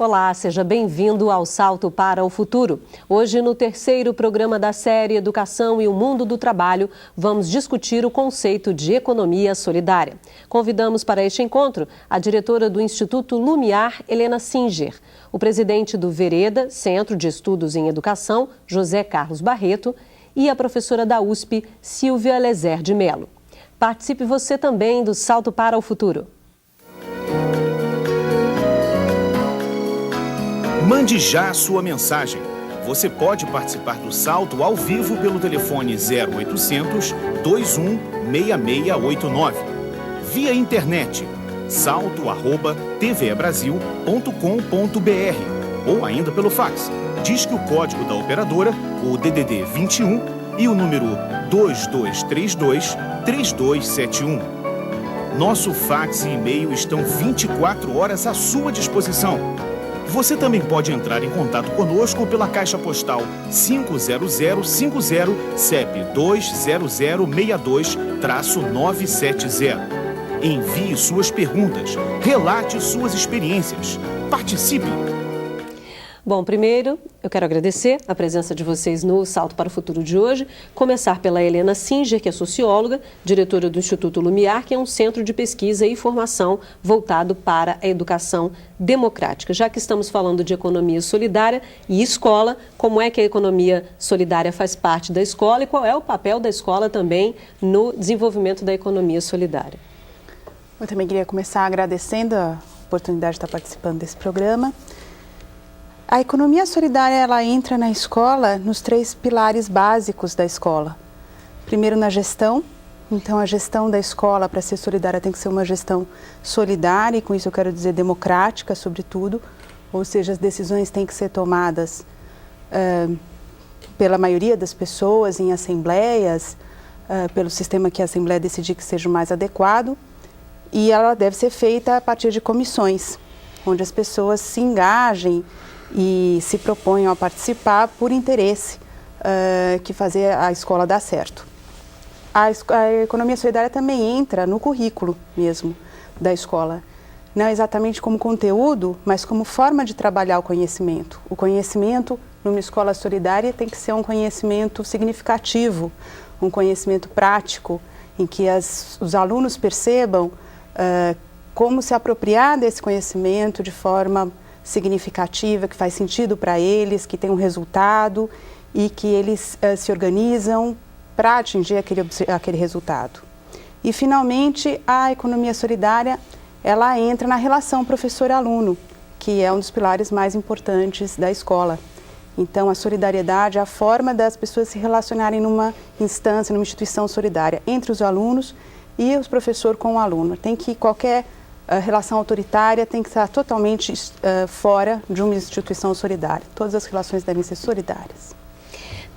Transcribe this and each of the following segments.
Olá, seja bem-vindo ao Salto para o Futuro. Hoje, no terceiro programa da série Educação e o Mundo do Trabalho, vamos discutir o conceito de economia solidária. Convidamos para este encontro a diretora do Instituto Lumiar, Helena Singer, o presidente do Vereda, Centro de Estudos em Educação, José Carlos Barreto, e a professora da USP, Silvia Lezer de Mello. Participe você também do Salto para o Futuro. Mande já a sua mensagem. Você pode participar do Salto ao vivo pelo telefone 0800 21 6689. Via internet, salto@tvebrasil.com.br ou ainda pelo fax. Disque o código da operadora, o DDD 21 e o número 2232-3271. Nosso fax e e-mail estão 24 horas à sua disposição. Você também pode entrar em contato conosco pela Caixa Postal 50050, CEP 20062-970. Envie suas perguntas, relate suas experiências, participe! Bom, primeiro, eu quero agradecer a presença de vocês no Salto para o Futuro de hoje. Começar pela Helena Singer, que é socióloga, diretora do Instituto Lumiar, que é um centro de pesquisa e formação voltado para a educação democrática. Já que estamos falando de economia solidária e escola, como é que a economia solidária faz parte da escola e qual é o papel da escola também no desenvolvimento da economia solidária? Eu também queria começar agradecendo a oportunidade de estar participando desse programa. A economia solidária, ela entra na escola nos 3 pilares básicos da escola. Primeiro, na gestão. Então, a gestão da escola, para ser solidária, tem que ser uma gestão solidária, e com isso eu quero dizer democrática, sobretudo. Ou seja, as decisões têm que ser tomadas pela maioria das pessoas, em assembleias, pelo sistema que a Assembleia decidir que seja o mais adequado. E ela deve ser feita a partir de comissões, onde as pessoas se engajem e se proponham a participar por interesse que fazer a escola dar certo. A economia solidária também entra no currículo mesmo da escola, não exatamente como conteúdo, mas como forma de trabalhar o conhecimento. O conhecimento numa escola solidária tem que ser um conhecimento significativo, um conhecimento prático, em que os alunos percebam como se apropriar desse conhecimento de forma significativa, que faz sentido para eles, que tem um resultado e que eles se organizam para atingir aquele resultado. E, finalmente, a economia solidária, ela entra na relação professor-aluno, que é um dos pilares mais importantes da escola. Então, a solidariedade é a forma das pessoas se relacionarem numa instância, numa instituição solidária, entre os alunos e os professores com o aluno. Tem que qualquer relação autoritária tem que estar totalmente fora de uma instituição solidária. Todas as relações devem ser solidárias.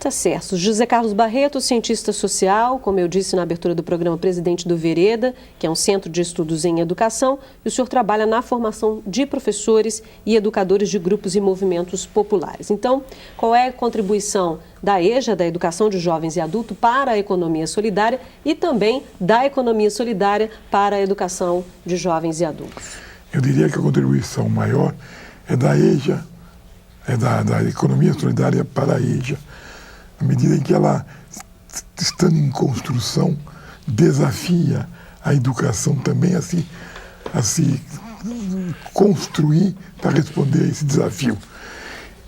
Tá certo. José Carlos Barreto, cientista social, como eu disse na abertura do programa, presidente do Vereda, que é um centro de estudos em educação, e o senhor trabalha na formação de professores e educadores de grupos e movimentos populares. Então, qual é a contribuição da EJA, da Educação de Jovens e Adultos, para a economia solidária e também da economia solidária para a educação de jovens e adultos? Eu diria que a contribuição maior é da EJA, da economia solidária para a EJA, à medida em que ela, estando em construção, desafia a educação também a se construir para responder a esse desafio.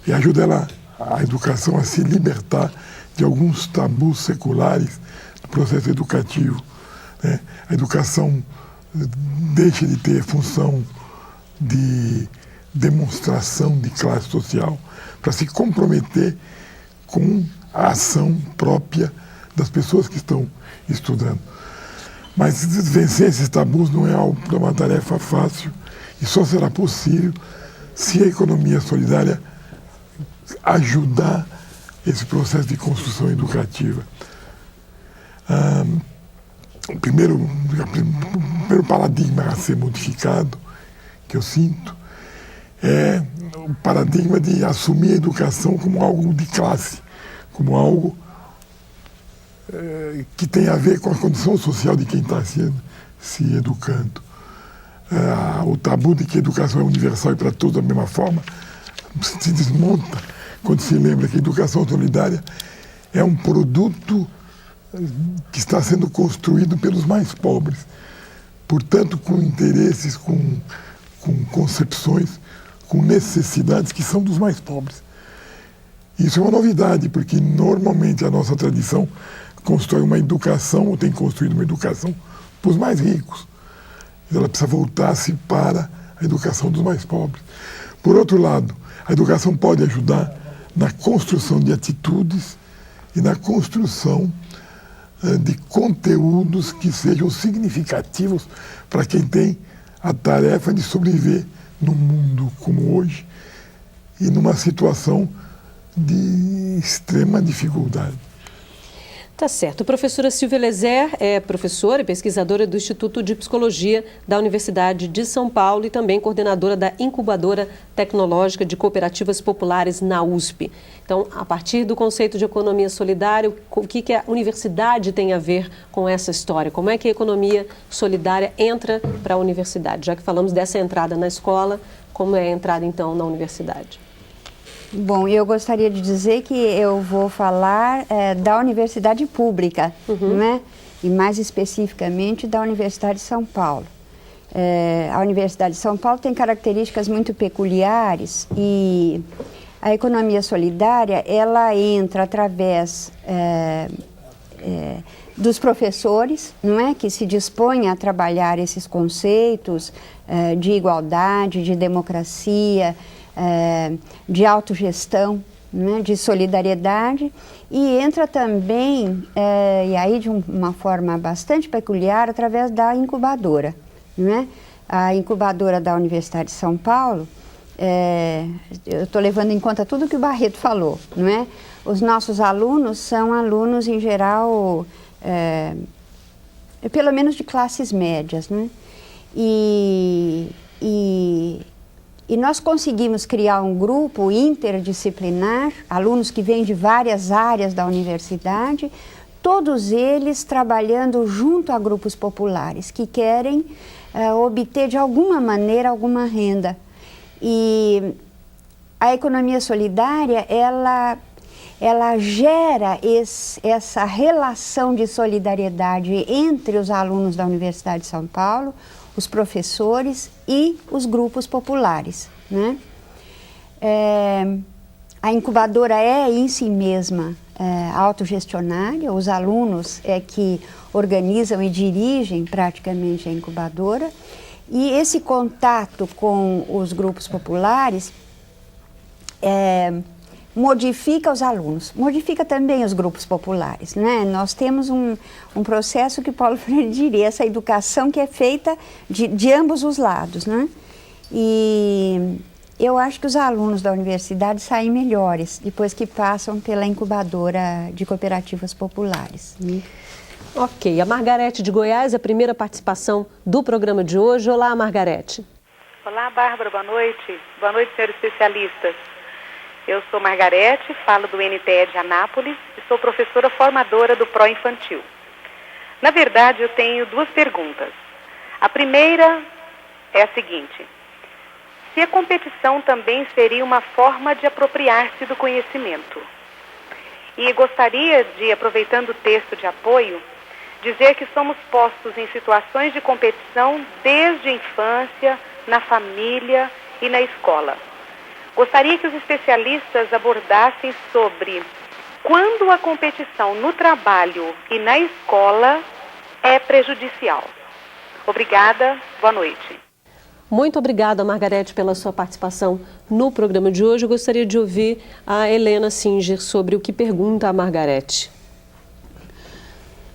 E ajuda a educação a se libertar de alguns tabus seculares do processo educativo, né? A educação deixa de ter função de demonstração de classe social para se comprometer com a ação própria das pessoas que estão estudando. Mas vencer esses tabus não é uma tarefa fácil e só será possível se a economia solidária ajudar esse processo de construção educativa. O primeiro paradigma a ser modificado, que eu sinto, é o paradigma de assumir a educação como algo de classe, como algo que tem a ver com a condição social de quem está se educando. o tabu de que a educação é universal e para todos da mesma forma se desmonta quando se lembra que a educação solidária é um produto que está sendo construído pelos mais pobres, portanto com interesses, com concepções, com necessidades que são dos mais pobres. Isso é uma novidade, porque normalmente a nossa tradição constrói uma educação, ou tem construído uma educação para os mais ricos. Ela precisa voltar-se para a educação dos mais pobres. Por outro lado, a educação pode ajudar na construção de atitudes e na construção de conteúdos que sejam significativos para quem tem a tarefa de sobreviver num mundo como hoje e numa situação de extrema dificuldade. Tá certo. A professora Silvia Lezer é professora e pesquisadora do Instituto de Psicologia da Universidade de São Paulo e também coordenadora da Incubadora Tecnológica de Cooperativas Populares na USP. Então, a partir do conceito de economia solidária, o que a universidade tem a ver com essa história? Como é que a economia solidária entra para a universidade? Já que falamos dessa entrada na escola, como é a entrada, então, na universidade? Bom, eu gostaria de dizer que eu vou falar da universidade pública, né? E mais especificamente da Universidade de São Paulo. A Universidade de São Paulo tem características muito peculiares e a economia solidária, ela entra através dos professores, não é? Que se dispõem a trabalhar esses conceitos de igualdade, de democracia, de autogestão, né, de solidariedade, e entra também, e aí de uma forma bastante peculiar, através da incubadora. Né? A incubadora da Universidade de São Paulo, eu estou levando em conta tudo que o Barreto falou. Não é? Os nossos alunos são alunos, em geral, pelo menos de classes médias. Né? E nós conseguimos criar um grupo interdisciplinar, alunos que vêm de várias áreas da universidade, todos eles trabalhando junto a grupos populares que querem obter de alguma maneira alguma renda. E a economia solidária, ela gera essa relação de solidariedade entre os alunos da Universidade de São Paulo, os professores e os grupos populares. Né? A incubadora é em si mesma autogestionária, os alunos é que organizam e dirigem praticamente a incubadora, e esse contato com os grupos populares modifica os alunos, modifica também os grupos populares. Né? Nós temos um processo que Paulo Freire diria, essa educação que é feita de ambos os lados. Né? E eu acho que os alunos da universidade saem melhores depois que passam pela incubadora de cooperativas populares. Né? Ok, a Margarete de Goiás, a primeira participação do programa de hoje. Olá, Margarete. Olá, Bárbara, boa noite. Boa noite, senhores especialistas. Eu sou Margarete, falo do NTE de Anápolis e sou professora formadora do Pró-Infantil. Na verdade, eu tenho duas perguntas. A primeira é a seguinte: se a competição também seria uma forma de apropriar-se do conhecimento. E gostaria de, aproveitando o texto de apoio, dizer que somos postos em situações de competição desde a infância, na família e na escola. Gostaria que os especialistas abordassem sobre quando a competição no trabalho e na escola é prejudicial. Obrigada, boa noite. Muito obrigada, Margarete, pela sua participação no programa de hoje. Eu gostaria de ouvir a Helena Singer sobre o que pergunta a Margarete.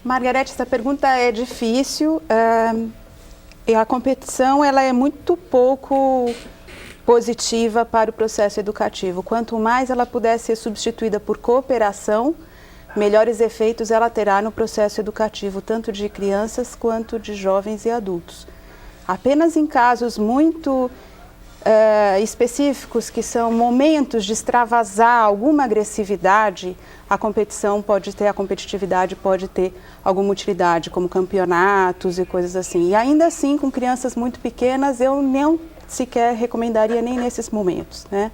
Margarete, essa pergunta é difícil. A competição ela é muito pouco positiva para o processo educativo. Quanto mais ela puder ser substituída por cooperação, melhores efeitos ela terá no processo educativo, tanto de crianças quanto de jovens e adultos. Apenas em casos muito específicos, que são momentos de extravasar alguma agressividade, a competitividade pode ter alguma utilidade, como campeonatos e coisas assim. E ainda assim, com crianças muito pequenas, eu não sequer recomendaria nem nesses momentos, né?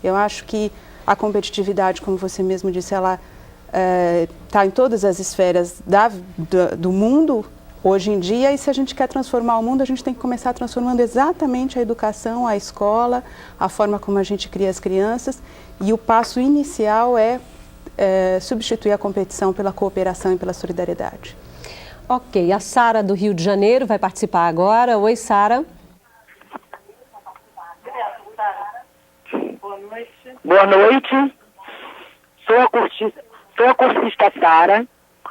Eu acho que a competitividade, como você mesmo disse, ela está em todas as esferas do mundo hoje em dia, e se a gente quer transformar o mundo, a gente tem que começar transformando exatamente a educação, a escola, a forma como a gente cria as crianças, e o passo inicial é substituir a competição pela cooperação e pela solidariedade. Ok, a Sara do Rio de Janeiro vai participar agora. Oi, Sara. Boa noite. Sou a cursista Sara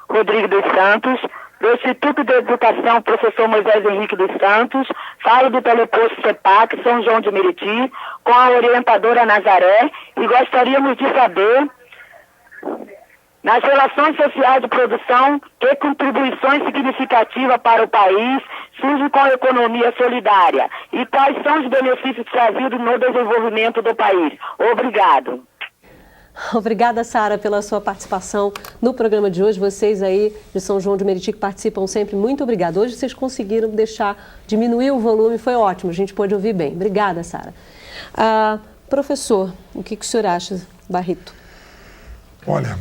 Rodrigues dos Santos, do Instituto de Educação Professor Moisés Henrique dos Santos. Falo do Teleposto CEPAC, São João de Meriti, com a orientadora Nazaré, e gostaríamos de saber, nas relações sociais de produção, que contribuições significativas para o país surgem com a economia solidária e quais são os benefícios trazidos no desenvolvimento do país. Obrigado. Obrigada, Sara, pela sua participação no programa de hoje. Vocês aí de São João de Meriti que participam sempre, muito obrigada. Hoje vocês conseguiram diminuir o volume, foi ótimo, a gente pôde ouvir bem. Obrigada, Sara. Professor, o que o senhor acha, Barreto? Olha,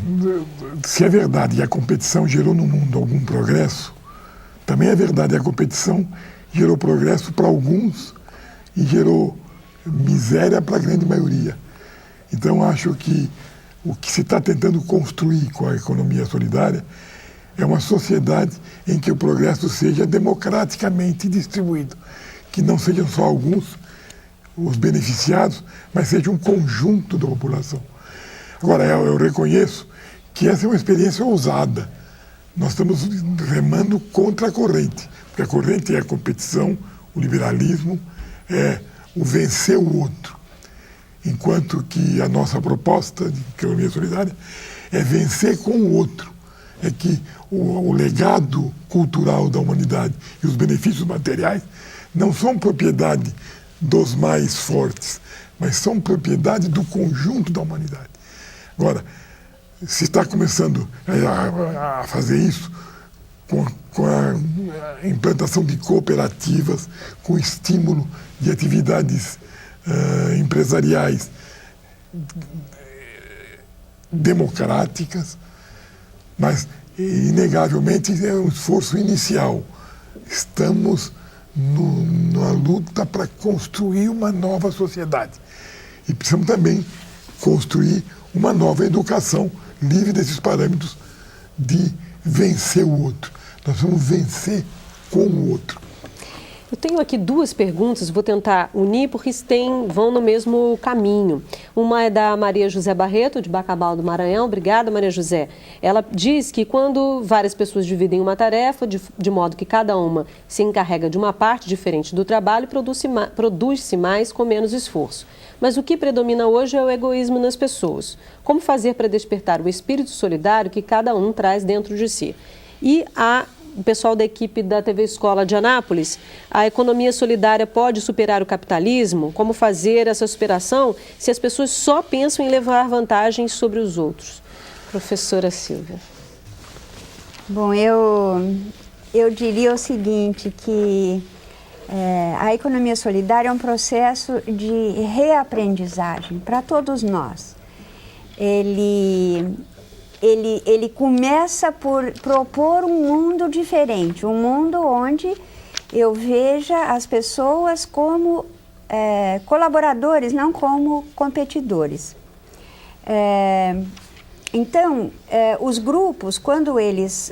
se é verdade que a competição gerou no mundo algum progresso, também é verdade que a competição gerou progresso para alguns e gerou miséria para a grande maioria. Então, acho que o que se está tentando construir com a economia solidária é uma sociedade em que o progresso seja democraticamente distribuído, que não sejam só alguns os beneficiados, mas seja um conjunto da população. Agora, eu reconheço que essa é uma experiência ousada. Nós estamos remando contra a corrente, porque a corrente é a competição, o liberalismo, é o vencer o outro. Enquanto que a nossa proposta de economia solidária é vencer com o outro. É que o legado cultural da humanidade e os benefícios materiais não são propriedade dos mais fortes, mas são propriedade do conjunto da humanidade. Agora, se está começando a fazer isso com a implantação de cooperativas, com estímulo de atividades empresariais democráticas, mas inegavelmente é um esforço inicial. Estamos numa luta para construir uma nova sociedade e precisamos também construir uma nova educação livre desses parâmetros de vencer o outro. Nós vamos vencer com o outro. Eu tenho aqui duas perguntas, vou tentar unir porque vão no mesmo caminho. Uma é da Maria José Barreto, de Bacabal do Maranhão. Obrigada, Maria José. Ela diz que quando várias pessoas dividem uma tarefa, de modo que cada uma se encarrega de uma parte diferente do trabalho, produz-se mais com menos esforço. Mas o que predomina hoje é o egoísmo nas pessoas. Como fazer para despertar o espírito solidário que cada um traz dentro de si? E o pessoal da equipe da TV Escola de Anápolis, a economia solidária pode superar o capitalismo? Como fazer essa superação se as pessoas só pensam em levar vantagens sobre os outros? Professora Silvia. Bom, eu diria o seguinte, que a economia solidária é um processo de reaprendizagem para todos nós. Ele começa por propor um mundo diferente, um mundo onde eu veja as pessoas como colaboradores, não como competidores. Então, os grupos, quando eles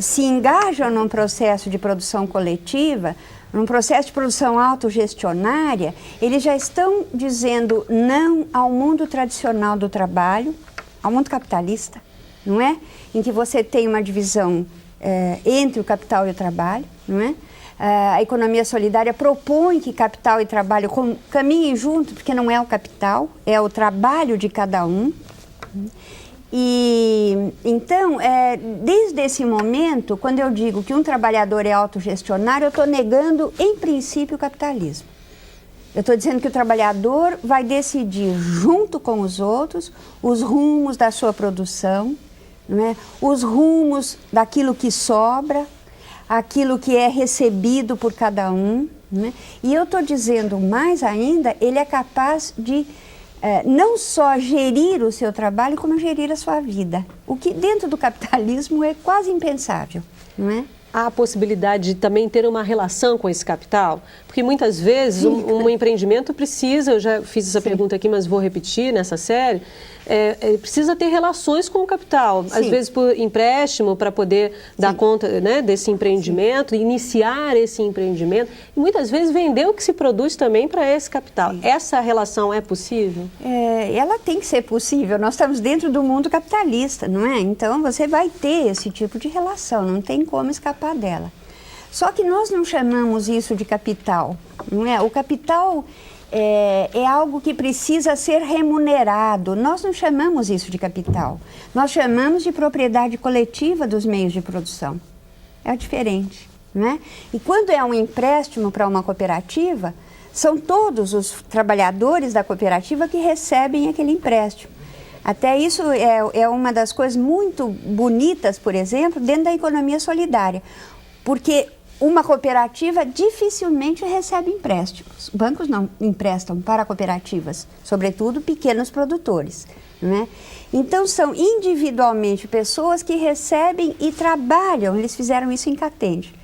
se engajam num processo de produção coletiva, num processo de produção autogestionária, eles já estão dizendo não ao mundo tradicional do trabalho, ao mundo capitalista, não é? Em que você tem uma divisão entre o capital e o trabalho, não é? A economia solidária propõe que capital e trabalho caminhem junto, porque não é o capital, é o trabalho de cada um. E então, desde esse momento, quando eu digo que um trabalhador é autogestionário, eu estou negando, em princípio, o capitalismo. Eu estou dizendo que o trabalhador vai decidir, junto com os outros, os rumos da sua produção, não é? Os rumos daquilo que sobra, aquilo que é recebido por cada um. Não é? E eu estou dizendo mais ainda, ele é capaz de não só gerir o seu trabalho, como gerir a sua vida. O que dentro do capitalismo é quase impensável, não é? Há a possibilidade de também ter uma relação com esse capital? Porque muitas vezes um empreendimento precisa, eu já fiz essa pergunta aqui, mas vou repetir nessa série, precisa ter relações com o capital. Às vezes por empréstimo para poder dar conta, né, desse empreendimento, iniciar esse empreendimento. E muitas vezes vender o que se produz também para esse capital. Essa relação é possível? Ela tem que ser possível. Nós estamos dentro do mundo capitalista, não é? Então você vai ter esse tipo de relação, não tem como escapar dela. Só que nós não chamamos isso de capital, não é? O capital é algo que precisa ser remunerado. Nós não chamamos isso de capital. Nós chamamos de propriedade coletiva dos meios de produção. É diferente, não é? E quando é um empréstimo para uma cooperativa, são todos os trabalhadores da cooperativa que recebem aquele empréstimo. Até isso é uma das coisas muito bonitas, por exemplo, dentro da economia solidária. Porque uma cooperativa dificilmente recebe empréstimos. Bancos não emprestam para cooperativas, sobretudo pequenos produtores, não é? Então, são individualmente pessoas que recebem e trabalham. Eles fizeram isso em Catende.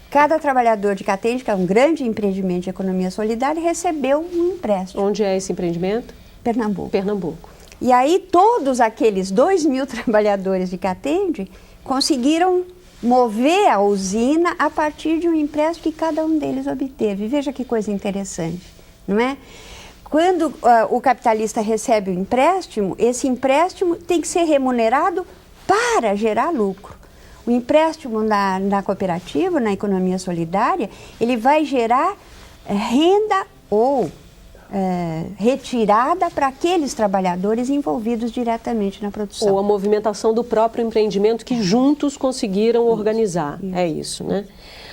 Cada trabalhador de Catende, que é um grande empreendimento de economia solidária, recebeu um empréstimo. Onde é esse empreendimento? Pernambuco. Pernambuco. E aí, todos aqueles 2.000 trabalhadores de Catende conseguiram mover a usina a partir de um empréstimo que cada um deles obteve. Veja que coisa interessante, não é? Quando o capitalista recebe o empréstimo, esse empréstimo tem que ser remunerado para gerar lucro. O empréstimo na cooperativa, na economia solidária, ele vai gerar renda ou retirada para aqueles trabalhadores envolvidos diretamente na produção. Ou a movimentação do próprio empreendimento que juntos conseguiram organizar. É isso, né?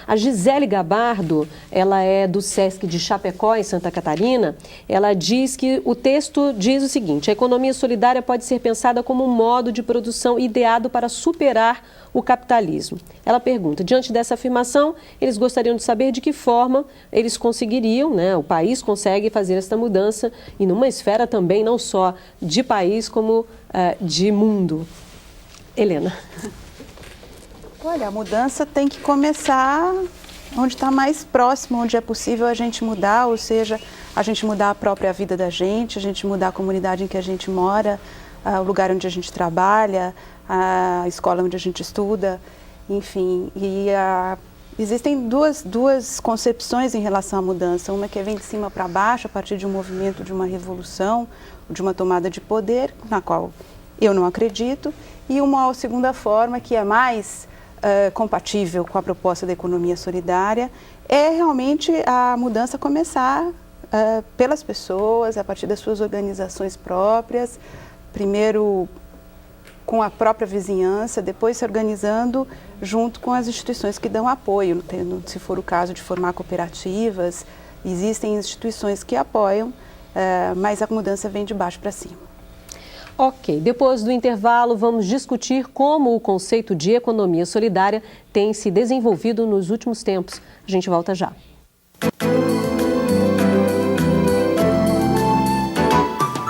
A Gisele Gabardo, ela é do SESC de Chapecó, em Santa Catarina. Ela diz que o texto diz o seguinte: a economia solidária pode ser pensada como um modo de produção ideado para superar o capitalismo. Ela pergunta, diante dessa afirmação, eles gostariam de saber de que forma eles conseguiriam, né, o país consegue fazer essa mudança e numa esfera também não só de país como de mundo. Helena. Olha, a mudança tem que começar onde está mais próximo, onde é possível a gente mudar, ou seja, a gente mudar a própria vida da gente, a gente mudar a comunidade em que a gente mora, o lugar onde a gente trabalha, a escola onde a gente estuda, enfim. E existem duas concepções em relação à mudança, uma que vem de cima para baixo, a partir de um movimento, de uma revolução, de uma tomada de poder, na qual eu não acredito, e uma segunda forma que é mais compatível com a proposta da economia solidária, é realmente a mudança começar pelas pessoas, a partir das suas organizações próprias, primeiro com a própria vizinhança, depois se organizando junto com as instituições que dão apoio, se for o caso de formar cooperativas, existem instituições que apoiam, mas a mudança vem de baixo para cima. Ok, depois do intervalo vamos discutir como o conceito de economia solidária tem se desenvolvido nos últimos tempos. A gente volta já.